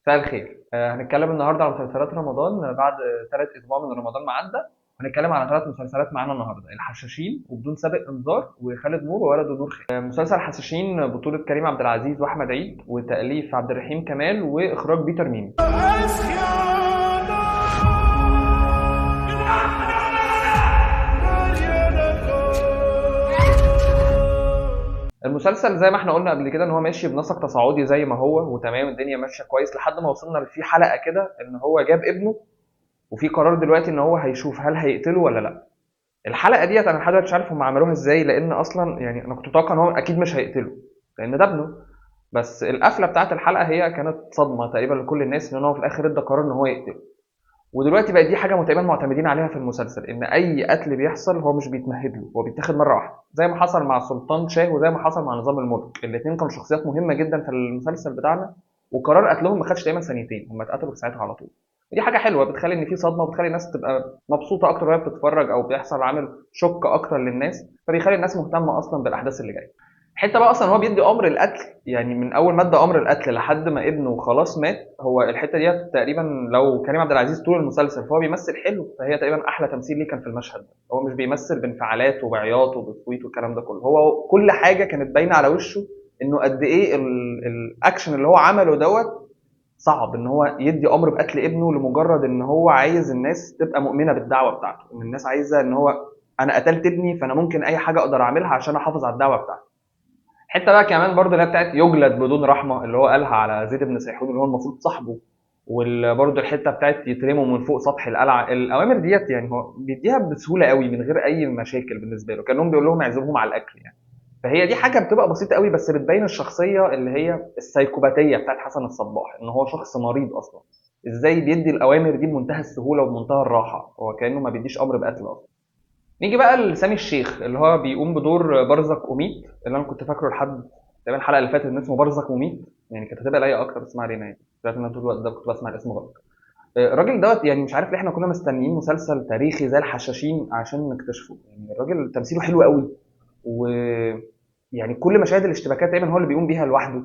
مساء الخير. هنتكلم النهارده على مسلسلات رمضان بعد 3 اسبوع من رمضان ما عدى. هنتكلم على 3 مسلسلات معانا النهارده: الحشاشين، وبدون سابق انذار، وخالد نور، وولده نور خير. مسلسل الحشاشين بطولة كريم عبد العزيز واحمد عيد، وتأليف عبد الرحيم كمال، واخراج بيتر ميمي. المسلسل زي ما احنا قلنا قبل كده ان هو ماشي بنسق تصاعدي زي ما هو، وتمام الدنيا ماشيه كويس لحد ما وصلنا في حلقه كده ان هو جاب ابنه، وفي قرار دلوقتي ان هو هيشوف هل هيقتله ولا لا. الحلقه ديت انا لحد دلوقتي مش عارف هم عملوها ازاي، لان اصلا يعني انا كنت متوقع ان هو اكيد مش هيقتله لان ده ابنه. بس القفله بتاعت الحلقه هي كانت صدمه تقريبا لكل الناس، ان هو في الاخر ادى قرار ان هو يقتله. ودلوقتي بقت دي حاجه تقريبا معتمدين عليها في المسلسل، ان اي قتل بيحصل هو مش بيتمهد له، هو بيتاخد مره واحده، زي ما حصل مع سلطان شاه وزي ما حصل مع نظام الملك. الاثنين كانوا شخصيات مهمه جدا في المسلسل بتاعنا، وقرار قتلهم ما خدش تقريبا ثانيتين، هم اتقتلوا في ساعتها على طول. ودي حاجه حلوه بتخلي ان في صدمه، وبتخلي الناس تبقى مبسوطه اكتر وهي بتتفرج، او بيحصل عامل شك اكتر للناس، فبيخلي الناس مهتمه اصلا بالاحداث اللي جايه. حته بقى اصلا هو بيدي امر القتل، يعني من اول ما ادى امر القتل لحد ما ابنه خلاص مات، هو الحته ديت تقريبا لو كريم عبد العزيز طول المسلسل فهو بيمثل حلو، فهي تقريبا احلى تمثيل ليه كان في المشهد ده. هو مش بيمثل بانفعالات وبعياط وبصويت والكلام ده كله، هو كل حاجه كانت باينه على وشه انه قد ايه الاكشن اللي هو عمله دوت صعب، ان هو يدي امر بقتل ابنه لمجرد ان هو عايز الناس تبقى مؤمنه بالدعوه بتاعته، ان الناس عايزه ان هو انا قتلت ابني فانا ممكن اي حاجه اقدر اعملها عشان احافظ على الدعوه بتاعتي. حته بقى كمان برضو اللي هي بتاعت يجلد بدون رحمه، اللي هو قالها على زيد بن سيحون اللي هو المفروض صاحبه. وبرضه الحته بتاعت يترموا من فوق سطح القلعه، الاوامر ديت يعني هو بيديها بسهوله قوي من غير اي مشاكل بالنسبه له، كانهم بيقول لهم اعزمهم على الاكل يعني. فهي دي حاجه بتبقى بسيطه قوي، بس بتبين الشخصيه اللي هي السايكوباتيه بتاعت حسن الصباح، ان هو شخص مريض اصلا. ازاي بيدي الاوامر دي بمنتهى السهوله وبمنتهى الراحه، هو كانه ما بيديش امر بقتل اصلا. نيجي بقى لسامي الشيخ اللي هو بيقوم بدور برزق وميت، اللي انا كنت فاكره لحد تقريبا الحلقه اللي فاتت ان اسمه برزق وميت، يعني كانت هتبقى لايقه اكتر، بس ما علينا يعني. طلعت ان أنا طول الوقت ده كنت بسمع الاسم غلط. الراجل دوت يعني مش عارف ليه احنا كنا مستنيين مسلسل تاريخي زي الحشاشين عشان نكتشفه. يعني الراجل تمثيله حلو قوي، و يعني كل مشاهد الاشتباكات تقريبا هو اللي بيقوم بيها لوحده.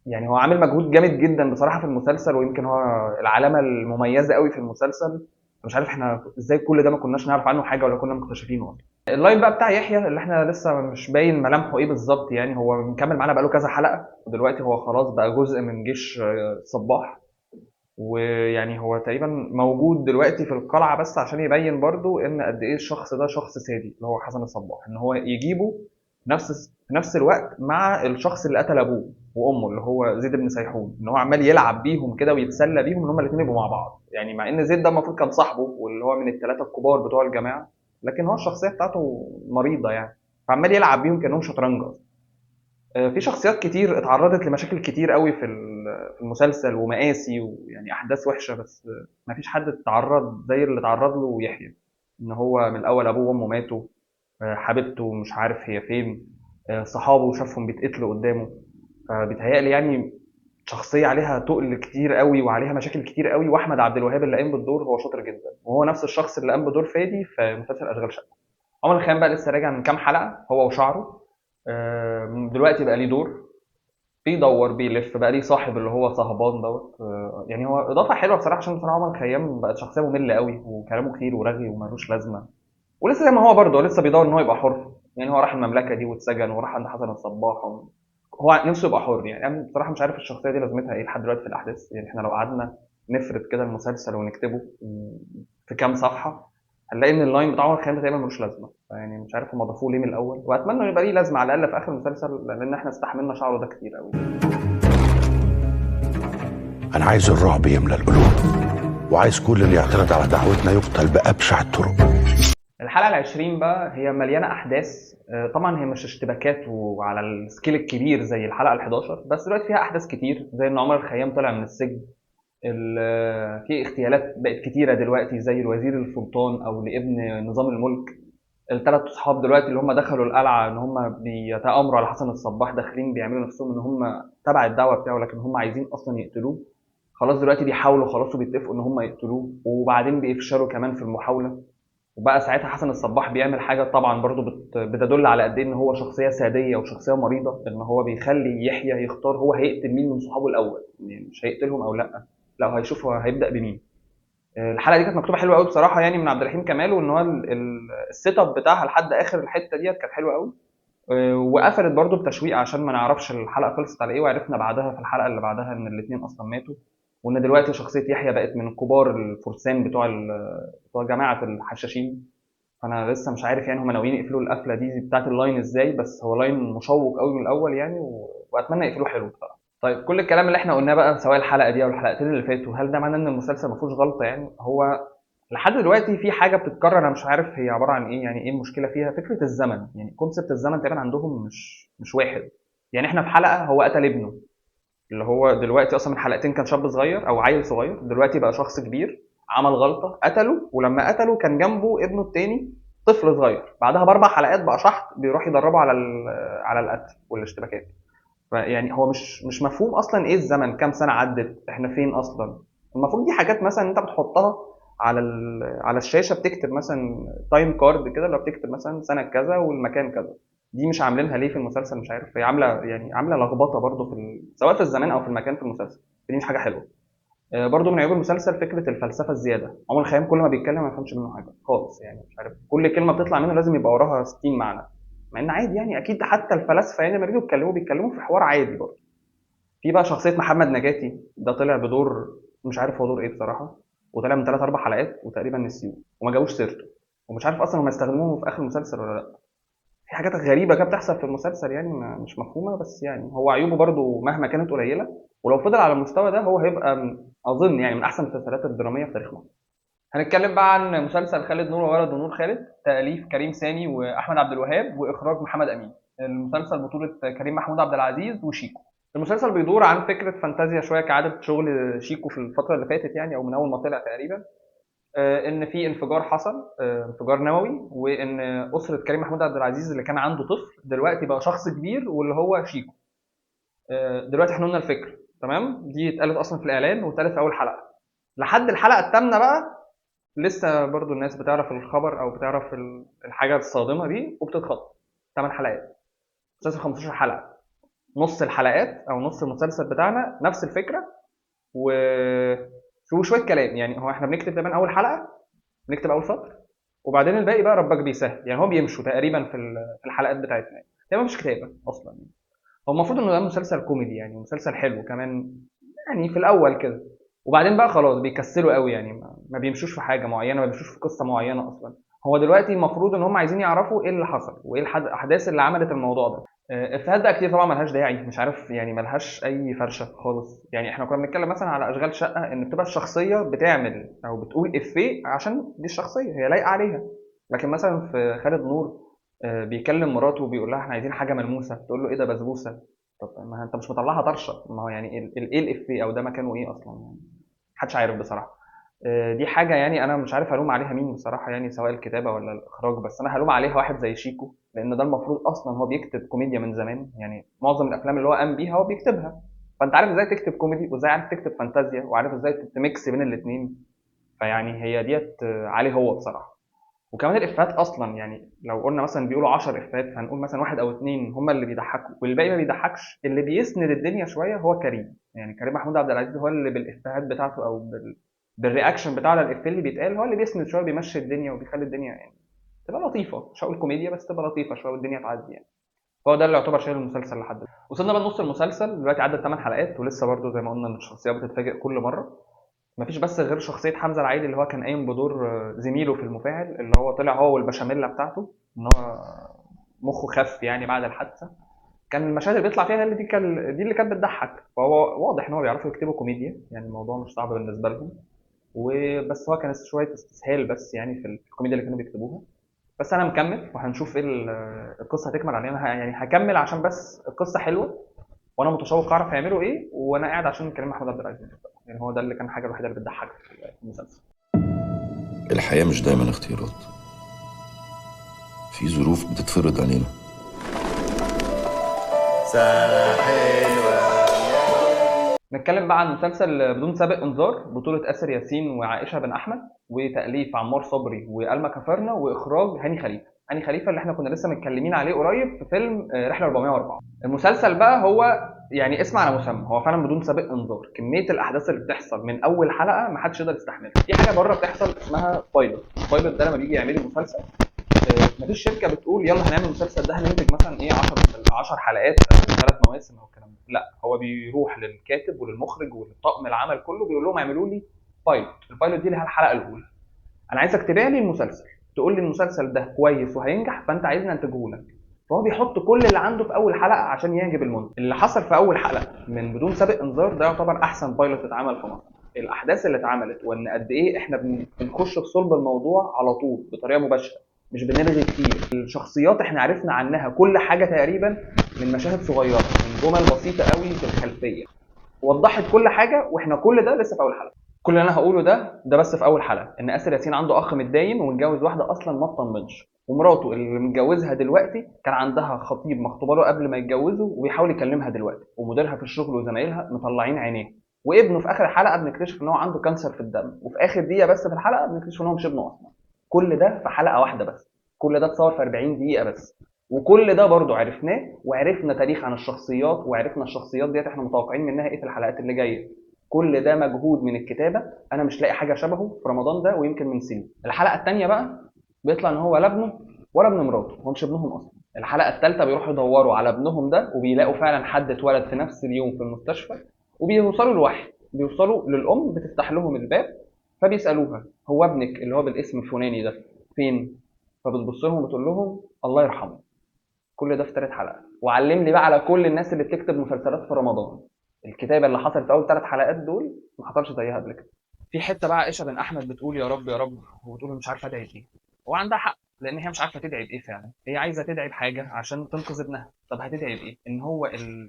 يعني هو عامل مجهود جامد جدا بصراحه في المسلسل، ويمكن هو العلامه المميزه قوي في المسلسل. مش عارف احنا ازاي كل ده ما كناش نعرف عنه حاجه ولا كنا مكتشفينه اصلا. اللاين بقى بتاع يحيى اللي احنا لسه مش باين ملامحه ايه بالظبط، يعني هو مكمل معانا بقاله كذا حلقه، ودلوقتي هو خلاص بقى جزء من جيش الصباح. ويعني هو تقريبا موجود دلوقتي في القلعه بس عشان يبين برضو ان قد ايه الشخص ده شخص سادي، اللي هو حسن الصباح، ان هو يجيبه في نفس الوقت مع الشخص اللي قتل ابوه وامه اللي هو زيد بن سيحون، ان هو عمال يلعب بيهم كده ويتسلى بيهم ان هما الاثنين يبقوا مع بعض، يعني مع ان زيد ده المفروض كان صاحبه واللي هو من الثلاثه الكبار بتوع الجماعه، لكن هو الشخصيه بتاعته مريضه يعني، فعمال يلعب بيهم كانهم شطرنج اصلا. في شخصيات كتير اتعرضت لمشاكل كتير قوي في المسلسل ومآسي ويعني احداث وحشه، بس مفيش حد اتعرض زي اللي اتعرض له يحيى. ان هو من الاول ابوه وامه ماتوا، حبيبته مش عارف هي فين، صحابه شافهم بيتقتلوا قدامه. فبيتهيألي يعني شخصيه عليها تقل كتير قوي وعليها مشاكل كتير قوي، واحمد عبد الوهاب اللي قايم بالدور هو شاطر جدا، وهو نفس الشخص اللي قام بدور فادي في مسلسل اشغال شقه. عمر الخيام بقى لسه راجع من كام حلقه هو وشعره، دلوقتي بقى ليه دور، بيدور بيلف بقى ليه صاحب اللي هو صهبان دوت. يعني هو اضافه حلوه بصراحه، عشان بصراحه عمر الخيام بقت شخصيه ممله قوي وكلامه كتير ورغي وملوش لازمه. ولسه زي ما هو برضه لسه بيدور ان هو يبقى حر، يعني هو راح المملكه دي واتسجن وراح عند حسن الصباح هو نفسه يبقى حر. يعني انا بصراحه مش عارف الشخصيه دي لازمتها ايه لحد دلوقتي في الاحداث، يعني احنا لو قعدنا نفرد كده المسلسل ونكتبه في كام صفحه هنلاقي ان اللاين بتاع عمر الخيام ده تقريبا ملوش لازمه. يعني مش عارف هم ضافوه ليه من الاول، واتمنى انه يبقى ليه لازمه على الاقل في اخر المسلسل، لان احنا استحملنا شعره ده كتير قوي. أنا عايز الرعب يملى القلوب، وعايز كل اللي يعترض على دعوتنا يقتل بأبشع الطرق. الحلقة العشرين بقى هي مليانة أحداث. طبعا هي مش اشتباكات وعلى السكيل الكبير زي الحلقة ال11، بس دلوقتي فيها أحداث كتير زي إن عمر الخيام طلع من السجن. في اغتيالات بقت كتيرة دلوقتي زي الوزير السلطان أو لابن نظام الملك. الثلاث أصحاب دلوقتي اللي هم دخلوا القلعة إن هم بيتآمروا على حسن الصباح، داخلين بيعملوا نفسهم إن هم تبع الدعوة بتاعه، لكن هم عايزين أصلا يقتلوه. خلاص دلوقتي بيحاولوا خلاص وبيتفقوا إن هم يقتلوه، وبعدين بيفشلوا كمان في المحاولة. وبقى ساعتها حسن الصباح بيعمل حاجه طبعا برضو بتدل على قد ايه ان هو شخصيه ساديه وشخصيه مريضه، ان هو بيخلي يحيى يختار هو هيقتل مين من صحابه الاول، يعني مش هيقتلهم او لا هو هيشوف هو هيبدا بمين. الحلقه دي كانت مكتوبه حلوه قوي بصراحه يعني من عبد الرحيم كمال، وان هو السيت اب بتاعها لحد اخر الحته ديت كانت حلوه قوي. وقفلت برضو بتشويق عشان ما نعرفش الحلقه خلصت على ايه، وعرفنا بعدها في الحلقه اللي بعدها ان الاثنين اصلا ماتوا، وان دلوقتي شخصيه يحيى بقت من كبار الفرسان بتوع جماعه الحشاشين. فانا لسه مش عارف يعني هم ناويين يقفلوا القفله دي بتاعت اللاين ازاي، بس هو لاين مشوق قوي من الاول يعني واتمنى يقفلوه حلو بصراحه. طيب كل الكلام اللي احنا قلناه بقى سواء الحلقه دي او الحلقتين اللي فاتوا، هل ده معناه ان المسلسل ما فيهوش غلطه؟ يعني هو لحد دلوقتي في حاجه بتتكرر، انا مش عارف هي عباره عن ايه، يعني ايه المشكله فيها؟ فكره الزمن، يعني كونسبت الزمن تقريبا عندهم مش واحد. يعني احنا في حلقه هو قتل ابنه، اللي هو دلوقتي اصلا من حلقتين كان شاب صغير او عيل صغير، دلوقتي بقى شخص كبير عمل غلطه قتله، ولما قتله كان جنبه ابنه التاني طفل صغير، بعدها باربع حلقات بقى شحط بيروح يدربه على القتل والاشتباكات. فيعني هو مش مفهوم اصلا ايه الزمن، كام سنه عدت، احنا فين اصلا. المفروض دي حاجات مثلا انت بتحطها على الشاشه، بتكتب مثلا تايم كارد كده، لو بتكتب مثلا سنه كذا والمكان كذا. دي مش عاملينها ليه في المسلسل؟ مش عارف، هي عامله لخبطه برضو سواء في الزمان او في المكان في المسلسل. دي مش حاجه حلوه. برضو من عيوب المسلسل فكره الفلسفه الزياده. عمر الخيام كل ما بيتكلم ما يفهمش منه حاجه خالص، يعني مش عارف، كل كلمه بتطلع منه لازم يبقى وراها 60 معنى، مع ان عادي يعني اكيد حتى الفلاسفه يعني لما بييجوا بيتكلموا في حوار عادي برضه. في بقى شخصيه محمد نجاتي ده طلع بدور مش عارف هو دور ايه بصراحه، وطلع من 3 4 حلقات وتقريبا نسيوه وما جابوش سيرته، ومش عارف اصلا هم يستخدموه في اخر المسلسل ولا لا. في حاجات غريبه كده بتحصل في المسلسل يعني مش مفهومه، بس يعني هو عيوبه برضه مهما كانت قليله، ولو فضل على المستوى ده هو هيبقى اظن يعني من احسن المسلسلات الدراميه في تاريخ مصر. هنتكلم بقى عن مسلسل خالد نور وولد ونور خالد، تأليف كريم سامي وأحمد عبد الوهاب وإخراج محمد أمين. المسلسل بطولة كريم محمود عبد العزيز وشيكو. المسلسل بيدور عن فكرة فانتازيا شوية كعادة شغل شيكو في الفترة اللي فاتت يعني، أو من أول ما طلع تقريبا. إن في انفجار حصل، انفجار نووي، وإن أسرة كريم محمود عبد العزيز اللي كان عنده طفل دلوقتي بقى شخص كبير واللي هو شيكو. دلوقتي احنا قلنا الفكرة تمام، دي اتقالت أصلا في الإعلان واتقالت في أول حلقة. لحد الحلقة الثامنة بقى لسه برضو الناس بتعرف الخبر او بتعرف الحاجه الصادمه دي وبتتخض. 8 حلقات، مسلسل 15 حلقه، نص الحلقات او نص المسلسل بتاعنا نفس الفكره و شويه كلام. يعني هو احنا بنكتب تقريبا اول حلقه، بنكتب اول سطر، وبعدين الباقي بقى ربك بيسهل، يعني هو بيمشوا تقريبا في الحلقات بتاعتنا، تقريبا مفيش كتابه اصلا يعني. هو المفروض انه ده مسلسل كوميدي يعني، مسلسل حلو كمان يعني في الاول كده، وبعدين بقى خلاص بيكسلوا قوي يعني ما بيمشوش في حاجه معينه، ما بيمشوش في قصه معينه اصلا. هو دلوقتي المفروض ان هم عايزين يعرفوا ايه اللي حصل وايه الاحداث اللي عملت الموضوع ده. افيهات بقى كتير طبعا ملهاش داعي، مش عارف يعني ملهاش اي فرشه خالص. يعني احنا كنا بنتكلم مثلا على اشغال شقه، ان بتبقى الشخصيه بتعمل او بتقول افيه عشان دي الشخصيه هي لايقه عليها. لكن مثلا في خالد نور بيكلم مراته وبيقول لها احنا عايزين حاجه ملموسه، تقول له ايه ده بسبوسه. طب ما انت مش مطلعها طرشه، ما هو يعني ايه الافيه او ده مكانه ايه اصلا يعني، محدش عارف بصراحه. دي حاجه يعني انا مش عارف الوم عليها مين بصراحه، يعني سواء الكتابه ولا الاخراج، بس انا هلوم عليها واحد زي شيكو، لان ده المفروض اصلا هو بيكتب كوميديا من زمان، يعني معظم الافلام اللي هو قام بيها هو بيكتبها. فانت عارف ازاي تكتب كوميدي وازاي عارف تكتب فانتازيا وعارف ازاي تميكس بين الاثنين. فيعني هي ديت عليه هو بصراحه. وكمان الافيهات اصلا يعني لو قلنا مثلا بيقولوا 10 افيهات، هنقول مثلا واحد او اتنين هم اللي بيضحكوا والباقي ما بيضحكش. اللي بيسند الدنيا شويه هو كريم، يعني كريم محمود عبد العزيز هو اللي بالافيهات بتاعته او بالرياكشن بتاعه للافيه اللي بيتقال، هو اللي بيسند شويه، بيمشي الدنيا وبيخلي الدنيا يعني تبقى لطيفه، مش هقول كوميديا بس تبقى لطيفه شويه والدنيا تعدي يعني. فهو ده اللي يعتبر شايل المسلسل لحد دلوقتي. وصلنا بقى لنص المسلسل دلوقتي، عدى 8 حلقات ولسه برضه زي ما قلنا ان الشخصيات بتتفاجئ كل مره. مفيش بس غير شخصية حمزة العيدي اللي هو كان قايم بدور زميله في المفاعل، اللي هو طلع هو والبشاميلا بتاعته ان هو مخه خف يعني بعد الحادثة. كان المشاهد اللي بيطلع فيها دي اللي كانت بتضحك، فهو واضح ان هو بيعرفوا يكتبوا كوميديا، يعني الموضوع مش صعب بالنسبة لهم. وبس هو كان شوية استسهال بس يعني في الكوميديا اللي كانوا بيكتبوها. بس انا مكمل وهنشوف ايه القصة هتكمل علينا يعني هكمل عشان بس القصة حلوة، وانا متشوق اعرف هيعملوا ايه، وانا قاعد عشان كريم محمود عبد العزيز، يعني هو ده اللي كان الحاجه الوحيده اللي بتضحك في المسلسل. الحياة مش دايما اختيارات، في ظروف بتتفرض علينا. ساحل نتكلم بقى عن مسلسل بدون سابق انذار، بطولة آسر ياسين وعائشة بن أحمد، وتأليف عمار صبري وألما كفرنا، وإخراج هاني خليفة. هاني خليفة اللي احنا كنا لسه متكلمين عليه قريب في فيلم رحلة 404. المسلسل بقى هو يعني اسم على مسمى، هو فعلا بدون سابق انذار. كمية الأحداث اللي بتحصل من أول حلقة محدش يقدر يستحملها. في حاجة بره بتحصل اسمها بايلوت. البايلوت ده لما بيجي يعمل المسلسل، مفيش شركه بتقول يلا هنعمل المسلسل ده هننتج مثلا ايه 10 حلقات او 3 مواسم او الكلام ده. لا، هو بيروح للكاتب وللمخرج وللطاقم العمل كله، بيقول لهم اعملوا لي بايلوت. البايلوت دي اللي هي الحلقه الاولى. انا عايزك تبيع لي المسلسل، تقول لي المسلسل ده كويس وهينجح، فانت عايزني انتجه لك. فهو بيحط كل اللي عنده في اول حلقه عشان يعجب المنتج. اللي حصل في اول حلقه من بدون سابق انذار ده يعتبر احسن بايلوت اتعمل في مصر. الاحداث اللي اتعملت وان قد ايه احنا بنخش في صلب الموضوع على طول بطريقه مباشره، مش بنرغي كتير. الشخصيات احنا عرفنا عنها كل حاجه تقريبا من مشاهد صغيره، من جمل بسيطه قوي في الخلفيه، وضحت كل حاجه. واحنا كل ده لسه في اول حلقه. كل اللي انا هقوله ده بس في اول حلقه، ان اسر ياسين عنده اخ متدين ومتجوز واحده اصلا ما تطمنش، ومراته اللي متجوزها دلوقتي كان عندها خطيب مخطوبه له قبل ما يتجوزوا وبيحاول يكلمها دلوقتي، ومديرها في الشغل وزمايلها مطلعين عينيه، وابنه في اخر الحلقه بنكتشف ان هو عنده كانسر في الدم، وفي اخر دقيقه بس في الحلقه بنكتشف ان هو مش ابنه اصلا. كل ده في حلقه واحده بس. كل ده اتصور في 40 دقيقه بس. وكل ده برضو عرفناه، وعرفنا تاريخ عن الشخصيات، وعرفنا الشخصيات ديت احنا متوقعين منها ايه في الحلقات اللي جايه. كل ده مجهود من الكتابه، انا مش لاقي حاجه شبهه في رمضان ده ويمكن من سنين. الحلقه الثانيه بقى بيطلع ان هو لا ابنه ولا ابن مراته، هو مش ابنهم اصلا. الحلقه الثالثه بيروحوا يدوروا على ابنهم ده، وبيلاقوا فعلا حد اتولد في نفس اليوم في المستشفى، وبيوصلوا لواحد، بيوصلوا للام بتفتح لهم الباب، فبيسالوها هو ابنك اللي هو بالاسم الفلاني ده فين؟ فبتبص لهم وتقول لهم الله يرحمه. كل ده في 3 حلقات. وعلم لي بقى على كل الناس اللي بتكتب مسلسلات في رمضان، الكتابه اللي حصلت في اول 3 حلقات دول ما حصلش زيها قبل كده. في حته بقى عائشه بن احمد بتقول يا رب يا رب، وبتقول مش عارفه ادعي بايه. وعندها حق، لان هي مش عارفه تدعي بايه فعلا. هي عايزه تدعي بحاجه عشان تنقذ ابنها. طب هتدعي بايه؟ ان هو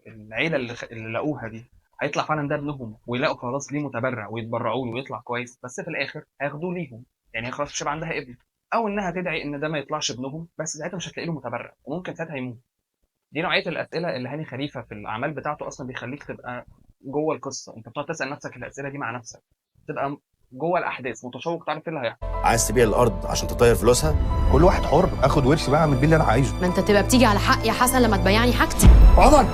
العيله اللي لقوها دي هيطلع فعلا ده ابنهم، ويلاقوا خلاص ليه متبرع ويتبرعوا له ويطلع كويس، بس في الاخر هياخدوه ليهم. يعني هي خلاص مش هيبقى عندها ابن. او انها تدعي ان ده ما يطلعش ابنهم، بس ساعتها مش هتلاقي له متبرع وممكن ساعتها يموت. دي نوعيه الاسئله اللي هاني خليفه في الاعمال بتاعته اصلا بيخليك تبقى جوه القصه. انت بتقعد تسال نفسك الاسئله دي مع نفسك، تبقى جوه الاحداث متشوق تعرف ايه اللي هيحصل. عايز تبيع الارض عشان تطير فلوسها؟ كل واحد حر، اخد ورث بقى اعمل بيه اللي انا عايزه. ما انت تبقى بتيجي على حق يا حسن لما تبيعني حاجتي. عمر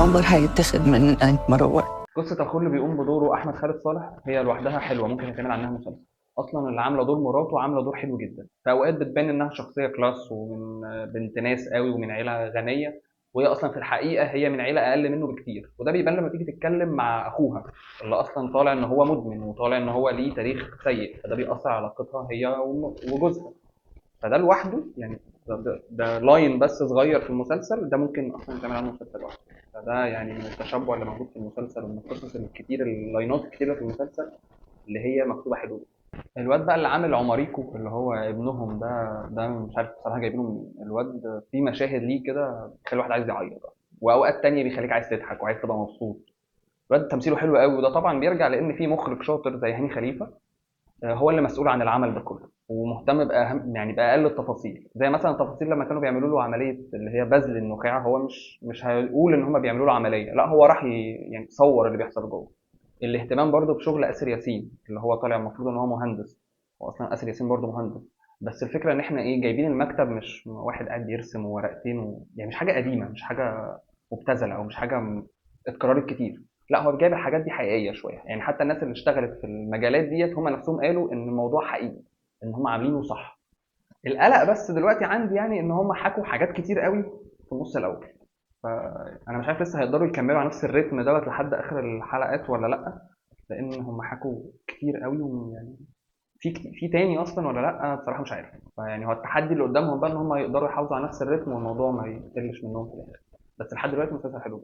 عمر هيتاخد من مروه. قصه اخوه اللي بيقوم بدوره احمد خالد صالح هي لوحدها حلوه، ممكن يتعمل عنها مسلسل. اصلا اللي عامله دور مراته عامله دور حلو جدا. في اوقات بتبان انها شخصيه كلاس ومن بنت ناس قوي ومن عيله غنيه، وهي اصلا في الحقيقه هي من عيله اقل منه بكتير. وده بيبان لما تيجي تتكلم مع اخوها اللي اصلا طالع ان هو مدمن وطالع ان هو ليه تاريخ سيء، فده بيأثر على علاقتها هي وجوزها. فده لوحده يعني ده لاين بس صغير في المسلسل، ده ممكن اصلا يتعمل عنه مسلسل واحد. فده يعني من التشبع اللي موجود في المسلسل، ومن القصص الكتير، اللاينات الكتيره في المسلسل اللي هي مكتوبه حلو. الواد بقى اللي عامل عماريكو اللي هو ابنهم ده مش عارف بصراحه جايبينه منين. الواد في مشاهد ليه كده بيخلي الواحد عايز يعيط، واوقات تانية بيخليك عايز تضحك وعايز تبقى مبسوط. الواد تمثيله حلو قوي، وده طبعا بيرجع لان في مخرج شاطر زي هاني خليفه، هو اللي مسؤول عن العمل ده كله، ومهتم باهم يعني باقل التفاصيل. زي مثلا التفاصيل لما كانوا بيعملوا له عمليه اللي هي بذل النخاع، هو مش هيقول ان هم بيعملوا له عمليه، لا هو راح يعني صور اللي بيحصل جوه. الاهتمام برضو بشغل اسر ياسين اللي هو طالع المفروض ان هو مهندس، هو اصلا اسر ياسين برضو مهندس. بس الفكره ان احنا ايه جايبين المكتب مش واحد قاعد يرسم ورقتين يعني مش حاجه قديمه، مش حاجه مبتذله، او مش حاجه اتكررت كتير. لا هو جايب الحاجات دي حقيقيه شويه. يعني حتى الناس اللي اشتغلت في المجالات ديت هم نفسهم قالوا ان الموضوع حقيقي، ان هم عاملينه صح. القلق بس دلوقتي عندي يعني ان هم حكوا حاجات كتير قوي في النص الاول، فانا مش عارف لسه هيقدروا يكملوا على نفس الريتم دوت لحد اخر الحلقات ولا لا، لان هم حكوا كتير قوي. ويعني في تاني اصلا ولا لا بصراحه مش عارف. فيعني هو التحدي اللي قدامهم بقى ان هم يقدروا يحافظوا على نفس الريتم والموضوع ما يقلش منهم في الاخر. بس لحد دلوقتي المسلسل حلو.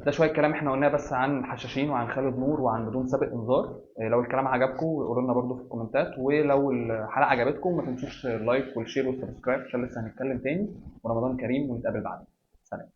ده شويه كلام احنا قلناه بس عن حشاشين وعن خالد نور وعن بدون سابق انذار. لو الكلام عجبكم قولوا لنا برده في الكومنتات، ولو الحلقه عجبتكم ما تنسوش اللايك والشير والسبسكرايب عشان لسه هنتكلم تاني. ورمضان كريم ونتقابل بعدين. سلام.